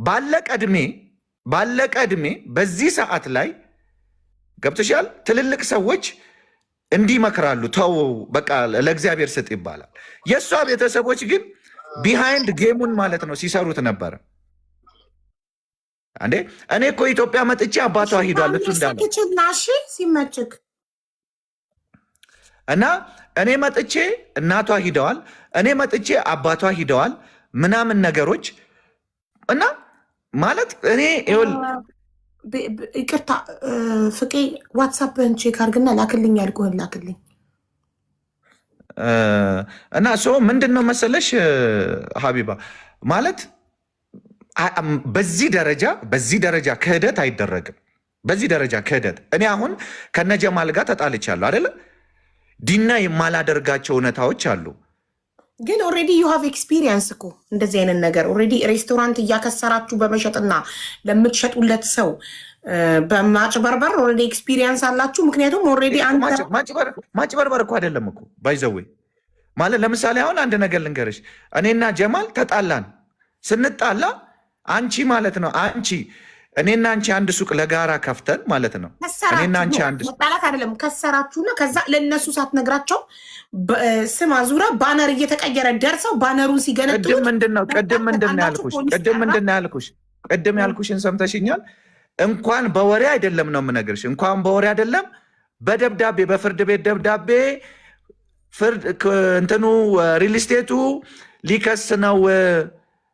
ባለቀ ዕድሜ በዚህ ሰዓት ላይ ገብቶሻል። ትልልቅ ሰዎች እንዲመክራሉ፣ ተው በቃ ለእግዚአብሔር ስጥ ይባላል። የእሷ ቤተሰቦች ግን ቢሃይንድ ጌሙን ማለት ነው ሲሰሩት ነበረ። እንዴ እኔ እኮ ኢትዮጵያ መጥቼ አባቷ ሂዷል እሱ እንዳለው ሲመችክ እና እኔ መጥቼ እናቷ ሂደዋል፣ እኔ መጥቼ አባቷ ሂደዋል ምናምን ነገሮች እና ማለት እኔ ይቅርታ ፍቄ ዋትሳፕን ቼክ አድርግና ላክልኝ፣ ያልኩህን ላክልኝ። እና ምንድን ነው መሰለሽ ሀቢባ ማለት በዚህ ደረጃ ክህደት አይደረግም። በዚህ ደረጃ ክህደት እኔ አሁን ከነጀማል ጋር ተጣልቻለሁ አይደለ? ዲና የማላደርጋቸው እውነታዎች አሉ። ግን ኦልሬዲ ዩ ሃቭ ኤክስፒሪየንስ እኮ እንደዚህ አይነት ነገር ኦልሬዲ ሬስቶራንት እያከሰራችሁ በመሸጥና ለምትሸጡለት ሰው በማጭበርበር ኦልሬዲ ኤክስፒሪየንስ አላችሁ። ምክንያቱም ኦልሬዲ ማጭበርበር እኮ አይደለም እኮ ባይዘዌ ማለት ለምሳሌ አሁን አንድ ነገር ልንገርሽ፣ እኔና ጀማል ተጣላን። ስንጣላ አንቺ ማለት ነው እኔና አንቺ አንድ ሱቅ ለጋራ ከፍተን ማለት ነው እኔና አንቺ አንድ መጣላት አይደለም ከሰራችሁና ከዛ ለነሱ ሳትነግራቸው ስም አዙራ ባነር እየተቀየረ ደርሰው ባነሩን ሲገነጥሉ ቅድም ምንድን ነው ያልኩሽን ሰምተሽኛል። እንኳን በወሬ አይደለም ነው የምነግርሽ፣ እንኳን በወሬ አይደለም በደብዳቤ በፍርድ ቤት ደብዳቤ እንትኑ ሪል ስቴቱ ሊከስ ነው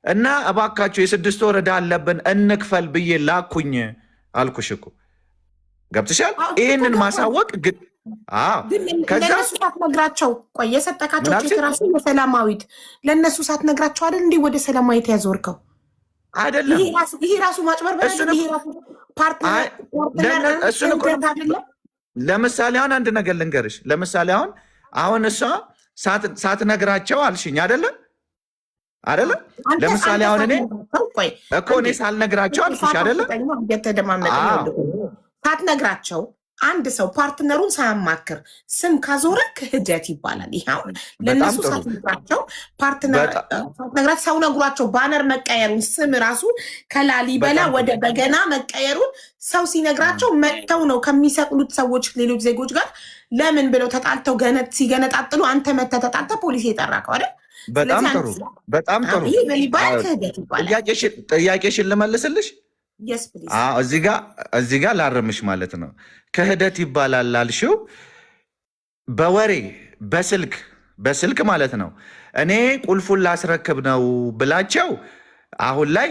እና እባካችሁ የ6 ወር ዕዳ አለብን እንክፈል ብዬ ላኩኝ አልኩሽ እኮ ገብትሻል። ይህንን ማሳወቅ ግን ለእነሱ ሳትነግራቸው ቆይ የሰጠካቸው ቼክ ራሱ የሰላማዊት ለእነሱ ሳትነግራቸው አይደል እንዲህ ወደ ሰላማዊት ያዞርከው አይደለም። ይሄ ራሱ ማጭበርበር ፓርትነር። ለምሳሌ አሁን አንድ ነገር ልንገርሽ። ለምሳሌ አሁን እሷ ሳትነግራቸው አልሽኝ አይደለም። ለምሳሌ አሁን እኔ ሳልነግራቸው አልኩሽ አይደለም። ሳትነግራቸው አንድ ሰው ፓርትነሩን ሳያማክር ስም ካዞረ ክህደት ይባላል። ይሄ አሁን ለእነሱ ሳትነግራቸው ሳትነግራቸው ሰው ነግሯቸው ባነር መቀየሩን ስም ራሱ ከላሊበላ ወደ በገና መቀየሩን ሰው ሲነግራቸው መጥተው ነው ከሚሰቅሉት ሰዎች ሌሎች ዜጎች ጋር ለምን ብለው ተጣልተው ሲገነጣጥሉ አንተ መተህ ተጣልተህ ፖሊስ የጠራከው አይደል? በጣም ጥሩ ጥያቄሽን ልመልስልሽ። እዚህ ጋር ላርምሽ ማለት ነው። ክህደት ይባላል ላልሽው በወሬ በስልክ ማለት ነው። እኔ ቁልፉን ላስረክብ ነው ብላቸው አሁን ላይ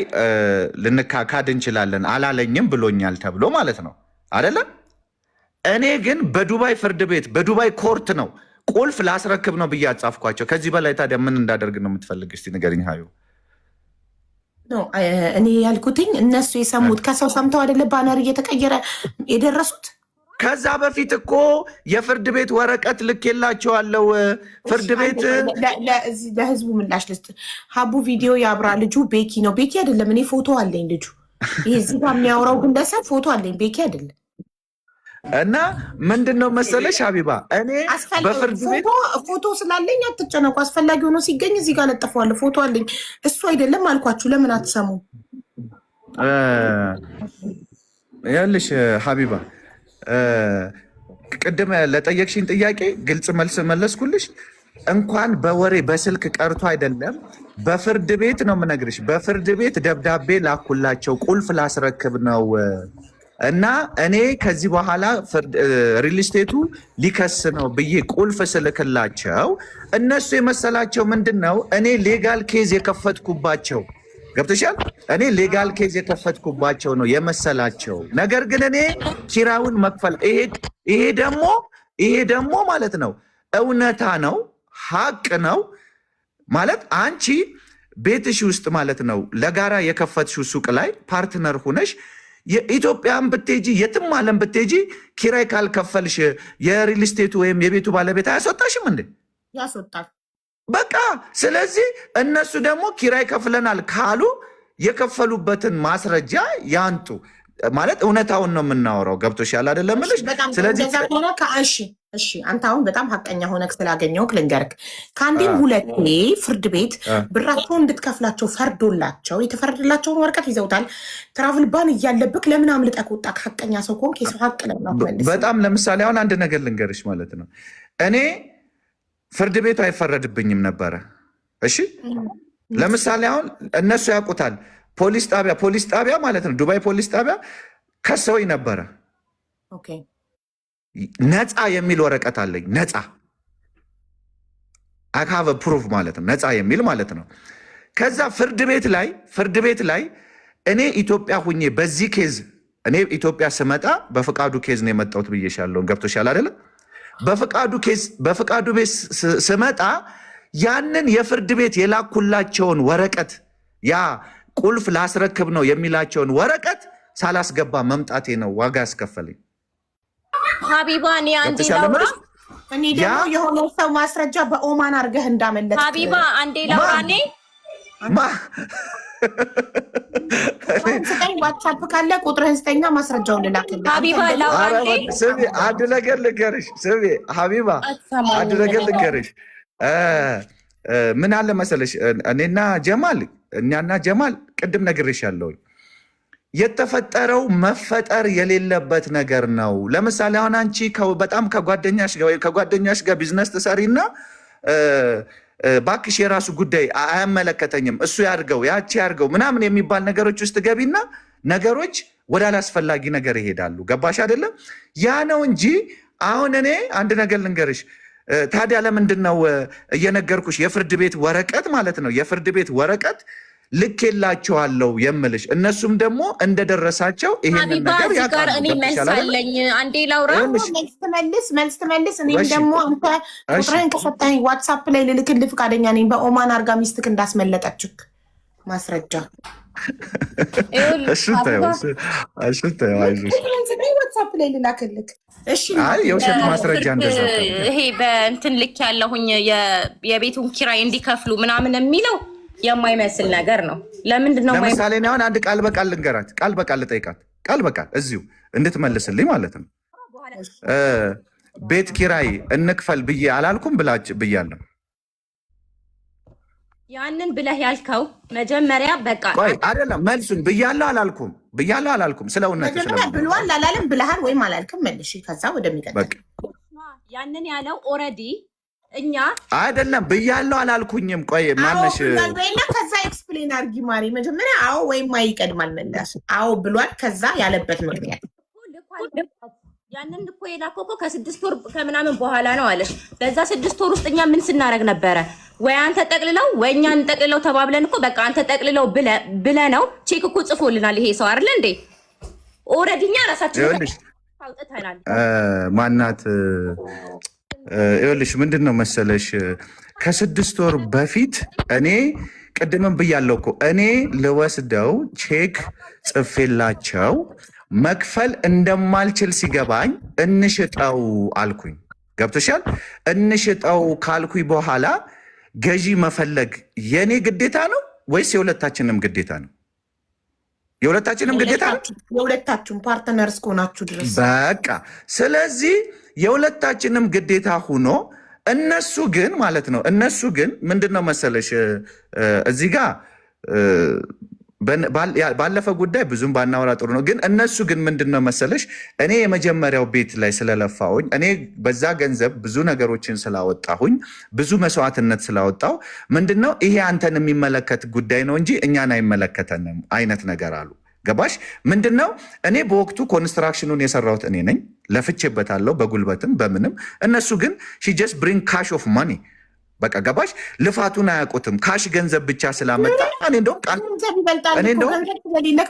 ልንካካድ እንችላለን። አላለኝም ብሎኛል ተብሎ ማለት ነው አይደለም። እኔ ግን በዱባይ ፍርድ ቤት በዱባይ ኮርት ነው ቁልፍ ላስረክብ ነው ብዬ አጻፍኳቸው። ከዚህ በላይ ታዲያ ምን እንዳደርግ ነው የምትፈልግ? እስቲ ንገሪኝ ሀዩ። እኔ ያልኩትኝ እነሱ የሰሙት ከሰው ሰምተው አይደለ ባነር እየተቀየረ የደረሱት። ከዛ በፊት እኮ የፍርድ ቤት ወረቀት ልኬላቸዋለሁ። ፍርድ ቤት ለህዝቡ ምላሽ ልስጥ። ሀቡ ቪዲዮ ያብራ። ልጁ ቤኪ ነው። ቤኪ አይደለም። እኔ ፎቶ አለኝ። ልጁ ይሄ እዚህ ጋር የሚያወራው ግለሰብ ፎቶ አለኝ። ቤኪ አይደለም። እና ምንድን ነው መሰለሽ ሀቢባ፣ እኔ በፍርድ ቤት ፎቶ ስላለኝ አትጨነቁ። አስፈላጊ ሆኖ ሲገኝ እዚህ ጋር ለጥፈዋለሁ። ፎቶ አለኝ። እሱ አይደለም አልኳችሁ። ለምን አትሰሙ? ያልሽ ሀቢባ ቅድም ለጠየቅሽኝ ጥያቄ ግልጽ መልስ መለስኩልሽ። እንኳን በወሬ በስልክ ቀርቶ አይደለም በፍርድ ቤት ነው የምነግርሽ። በፍርድ ቤት ደብዳቤ ላኩላቸው ቁልፍ ላስረክብ ነው እና እኔ ከዚህ በኋላ ሪል ስቴቱ ሊከስ ነው ብዬ ቁልፍ ስልክላቸው እነሱ የመሰላቸው ምንድን ነው እኔ ሌጋል ኬዝ የከፈትኩባቸው ገብተሻል። እኔ ሌጋል ኬዝ የከፈትኩባቸው ነው የመሰላቸው። ነገር ግን እኔ ኪራዩን መክፈል ይሄ ደግሞ ማለት ነው እውነታ ነው፣ ሀቅ ነው ማለት አንቺ ቤትሽ ውስጥ ማለት ነው ለጋራ የከፈትሽው ሱቅ ላይ ፓርትነር ሁነሽ የኢትዮጵያን ብትሄጂ የትም ዓለም ብትሄጂ ኪራይ ካልከፈልሽ የሪል ስቴቱ ወይም የቤቱ ባለቤት አያስወጣሽም እንዴ? ያስወጣል። በቃ ስለዚህ እነሱ ደግሞ ኪራይ ከፍለናል ካሉ የከፈሉበትን ማስረጃ ያንጡ ማለት እውነታውን ነው የምናወራው። ገብቶሻል አይደለም? ስለዚህ እሺ አንተ አሁን በጣም ሀቀኛ ሆነክ ስላገኘው ልንገርክ፣ ከአንዴም ሁለቴ ፍርድ ቤት ብራቸውን እንድትከፍላቸው ፈርዶላቸው የተፈረደላቸውን ወረቀት ይዘውታል። ትራቭል ባን እያለብክ ለምን አምልጠክ ወጣክ? ሀቀኛ ሰው ከሆንክ የሰው ሀቅ ነው። በጣም ለምሳሌ አሁን አንድ ነገር ልንገርሽ ማለት ነው። እኔ ፍርድ ቤቱ አይፈረድብኝም ነበረ። እሺ ለምሳሌ አሁን እነሱ ያውቁታል። ፖሊስ ጣቢያ ማለት ነው፣ ዱባይ ፖሊስ ጣቢያ ከሰውኝ ነበረ። ነፃ የሚል ወረቀት አለኝ። ነፃ አካቨ ፕሩፍ ማለት ነው፣ ነፃ የሚል ማለት ነው። ከዛ ፍርድ ቤት ላይ እኔ ኢትዮጵያ ሁኜ በዚህ ኬዝ እኔ ኢትዮጵያ ስመጣ በፍቃዱ ኬዝ ነው የመጣሁት ብዬሻለሁ። ገብቶሻል አይደለ? በፍቃዱ ቤት ስመጣ ያንን የፍርድ ቤት የላኩላቸውን ወረቀት ያ ቁልፍ ላስረክብ ነው የሚላቸውን ወረቀት ሳላስገባ መምጣቴ ነው ዋጋ ያስከፈለኝ። ሀቢባ እኔ አንዴ ላውራ። እኔ ደግሞ የሆነ ሰው ማስረጃ በኦማን አድርገህ እንዳመለጥክ ሀቢባ አንዴ ላውራ። ስጠኝ፣ ዋትሳፕ ካለ ቁጥርህን ስጠኛ፣ ማስረጃውን ልላክልህ። ሀቢባ ላውራ። ስሚ አንድ ነገር ልንገርሽ። ስሚ ሀቢባ አንድ ነገር ልንገርሽ። ምን አለ መሰለሽ እኛና ጀማል ቅድም ነግሬሻለሁኝ። የተፈጠረው መፈጠር የሌለበት ነገር ነው። ለምሳሌ አሁን አንቺ በጣም ከጓደኛሽ ጋር ቢዝነስ ትሰሪና ባክሽ የራሱ ጉዳይ አያመለከተኝም እሱ ያድርገው ያቺ ያድርገው ምናምን የሚባል ነገሮች ውስጥ ገቢና ነገሮች ወደ አላስፈላጊ ነገር ይሄዳሉ። ገባሽ አይደለም? ያ ነው እንጂ አሁን እኔ አንድ ነገር ልንገርሽ። ታዲያ ለምንድን ነው እየነገርኩሽ የፍርድ ቤት ወረቀት ማለት ነው የፍርድ ቤት ወረቀት ልኬላቸዋለሁ የምልሽ እነሱም ደግሞ እንደደረሳቸው ይሄንን ነገር ያቃሉ። እኔ መልሳለኝ አንዴ ላውራ። መልስ ትመልስ። እኔም ደግሞ አንተ ቁጥርህን ከሰጠኸኝ ዋትሳፕ ላይ ልልክልህ ፈቃደኛ ነኝ። በኦማን አርጋ ሚስትክ እንዳስመለጠችክ ማስረጃ ዋትሳፕ ላይ ልላክልክ። የውሸት ማስረጃ እንደዛ ይሄ በእንትን ልክ ያለሁኝ የቤቱን ኪራይ እንዲከፍሉ ምናምን የሚለው የማይመስል ነገር ነው። ለምንድን ነው? ለምሳሌ አሁን አንድ ቃል በቃል ልንገራት፣ ቃል በቃል ልጠይቃት፣ ቃል በቃል እዚሁ እንድትመልስልኝ ማለት ነው። ቤት ኪራይ እንክፈል ብዬ አላልኩም ብያለሁ። ያንን ብለህ ያልከው መጀመሪያ በቃ አይደለም። መልሱን ብያለሁ አላልኩም ስለ እውነት ብሏል አላለም ብለሃል ወይም አላልክም መልሽ። ከዛ ወደሚቀጥል ያንን ያለው ኦልሬዲ እኛ አይደለም ብያለሁ አላልኩኝም። ቆይ ማነሽ ከዛ ኤክስፕሌን አድርጊ ማሪ። መጀመሪያ አዎ ወይም ማይ ይቀድማል መለስ። አዎ ብሏል። ከዛ ያለበት ምክንያት ያንን እኮ የላከው እኮ ከ6 ወር ከምናምን በኋላ ነው አለሽ። በዛ 6 ወር ውስጥ እኛ ምን ስናደርግ ነበረ? ወይ አንተ ጠቅልለው ወይ እኛ እንጠቅልለው ተባብለን እኮ በቃ አንተ ጠቅልለው ብለ ነው ቼክ እኮ ጽፎልናል ይሄ ሰው አይደል እንዴ? ኦልሬዲ እኛ ራሳችን አውጥተናል። ማናት ይኸውልሽ ምንድን ነው መሰለሽ ከ6 ወር በፊት እኔ ቅድምም ብያለሁ እኮ እኔ ልወስደው ቼክ ጽፌላቸው መክፈል እንደማልችል ሲገባኝ እንሽጠው አልኩኝ። ገብቶሻል? እንሽጠው ካልኩኝ በኋላ ገዢ መፈለግ የኔ ግዴታ ነው ወይስ የሁለታችንም ግዴታ ነው? የሁለታችንም ግዴታ ነው። የሁለታችሁም ፓርትነር እስከሆናችሁ ድረስ በቃ ስለዚህ የሁለታችንም ግዴታ ሆኖ እነሱ ግን ማለት ነው እነሱ ግን ምንድነው መሰለሽ እዚህ ጋር ባለፈ ጉዳይ ብዙም ባናወራ ጥሩ ነው። ግን እነሱ ግን ምንድነው መሰለሽ እኔ የመጀመሪያው ቤት ላይ ስለለፋሁኝ እኔ በዛ ገንዘብ ብዙ ነገሮችን ስላወጣሁኝ ብዙ መስዋዕትነት ስላወጣሁ ምንድነው ይሄ አንተን የሚመለከት ጉዳይ ነው እንጂ እኛን አይመለከተንም አይነት ነገር አሉ። ገባሽ? ምንድነው እኔ በወቅቱ ኮንስትራክሽኑን የሰራሁት እኔ ነኝ፣ ለፍቼበታለሁ በጉልበትም በምንም። እነሱ ግን ሺ ጀስት ብሪንግ ካሽ ኦፍ ማኒ በቃ ገባሽ? ልፋቱን አያውቁትም። ካሽ ገንዘብ ብቻ ስላመጣ እኔ እንደውም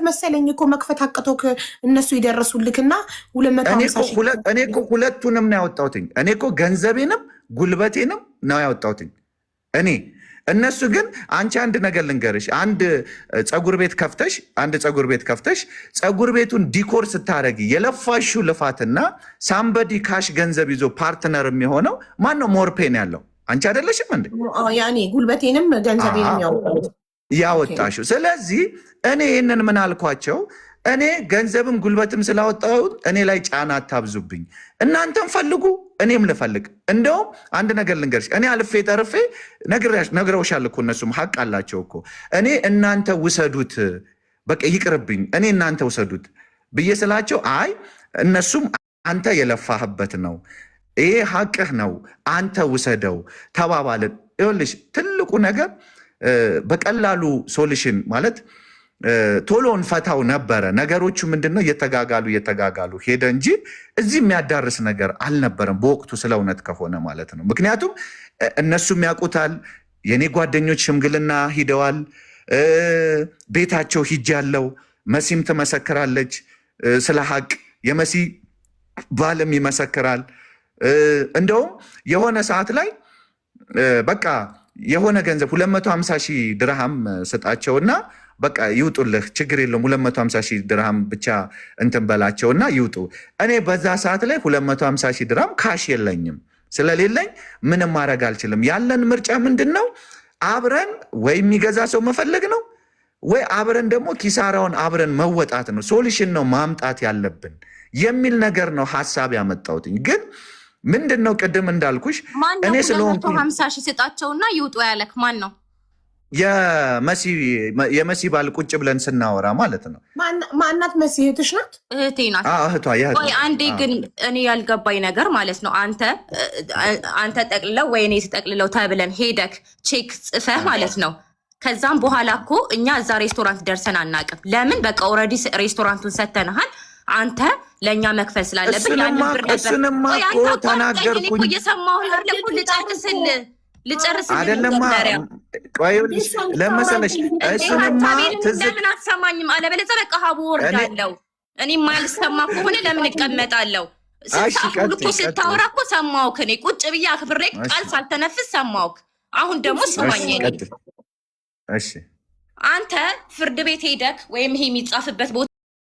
መሰለኝ እኮ መክፈት አቅቶክ እነሱ ይደረሱልክና 250 እኔ እኮ ሁለቱንም ነው ያወጣሁትኝ። እኔ እኮ ገንዘቤንም ጉልበቴንም ነው ያወጣሁትኝ እኔ። እነሱ ግን አንቺ አንድ ነገር ልንገርሽ፣ አንድ ፀጉር ቤት ከፍተሽ ፀጉር ቤቱን ዲኮር ስታረጊ የለፋሽው ልፋትና ሳምበዲ ካሽ ገንዘብ ይዞ ፓርትነር የሚሆነው ማን ነው? ሞር ፔን ያለው አንቺ አይደለሽም እንዴ? ያኔ ጉልበቴንም ገንዘቤንም ያወጣሽው። ስለዚህ እኔ ይህንን ምን አልኳቸው፣ እኔ ገንዘብም ጉልበትም ስላወጣሁ እኔ ላይ ጫና አታብዙብኝ። እናንተም ፈልጉ እኔም ልፈልግ። እንደውም አንድ ነገር ልንገርሽ፣ እኔ አልፌ ተርፌ ነግረውሻል እኮ እነሱም ሀቅ አላቸው እኮ። እኔ እናንተ ውሰዱት በቃ ይቅርብኝ፣ እኔ እናንተ ውሰዱት ብዬ ስላቸው አይ እነሱም አንተ የለፋህበት ነው ይሄ ሀቅህ ነው አንተ ውሰደው ተባባልን። ይኸውልሽ ትልቁ ነገር በቀላሉ ሶሉሽን ማለት ቶሎ እንፈታው ነበረ። ነገሮቹ ምንድነው እየተጋጋሉ ሄደ እንጂ እዚህ የሚያዳርስ ነገር አልነበረም በወቅቱ፣ ስለ እውነት ከሆነ ማለት ነው። ምክንያቱም እነሱም ያውቁታል። የኔ ጓደኞች ሽምግልና ሂደዋል፣ ቤታቸው ሂጃለው። መሲም ትመሰክራለች ስለ ሀቅ፣ የመሲ ባልም ይመሰክራል። እንደውም የሆነ ሰዓት ላይ በቃ የሆነ ገንዘብ 250,000 ድርሃም ስጣቸውና በቃ ይውጡልህ፣ ችግር የለውም 250,000 ድርሃም ብቻ እንትን በላቸውና ይውጡ። እኔ በዛ ሰዓት ላይ 250,000 ድርሃም ካሽ የለኝም። ስለሌለኝ ምንም ማድረግ አልችልም። ያለን ምርጫ ምንድን ነው? አብረን ወይ የሚገዛ ሰው መፈለግ ነው፣ ወይ አብረን ደግሞ ኪሳራውን አብረን መወጣት ነው። ሶሉሽን ነው ማምጣት ያለብን የሚል ነገር ነው ሀሳብ ያመጣሁትኝ። ግን ምንድን ነው ቅድም እንዳልኩሽ እኔ ስለሆንኩ 250,000 ስጣቸውና ይውጡ ያለክ ማን ነው? የመሲ ባል ቁጭ ብለን ስናወራ ማለት ነው። ማናት? መሲ እህትሽ ናት? እህቴ ናት። እህቷ። አንዴ ግን እኔ ያልገባኝ ነገር ማለት ነው አንተ ጠቅልለው ወይ እኔ ስጠቅልለው ተብለን ሄደክ ቼክ ጽፈህ ማለት ነው። ከዛም በኋላ እኮ እኛ እዛ ሬስቶራንት ደርሰን አናቅም። ለምን? በቃ ኦልሬዲ ሬስቶራንቱን ሰተንሃል። አንተ ለእኛ መክፈል ስላለብን ያንን ብር ነበር ተናገርኩኝ። እየሰማሁ ለኩ ልጨርስ አይደለማ። ቆይ ለመሰለሽ እሱንማ ለምን አትሰማኝም? አለበለዚያ በቃ ሀቡ ወርዳለሁ። እኔ ማልሰማ ከሆነ ለምን እቀመጣለሁ? ስታሁን ስታወራ እኮ ሰማሁክ። እኔ ቁጭ ብዬ አክብሬ ቃል ሳልተነፍስ ሰማሁክ። አሁን ደግሞ ስማኝ። እሺ አንተ ፍርድ ቤት ሄደክ ወይም ይሄ የሚጻፍበት ቦታ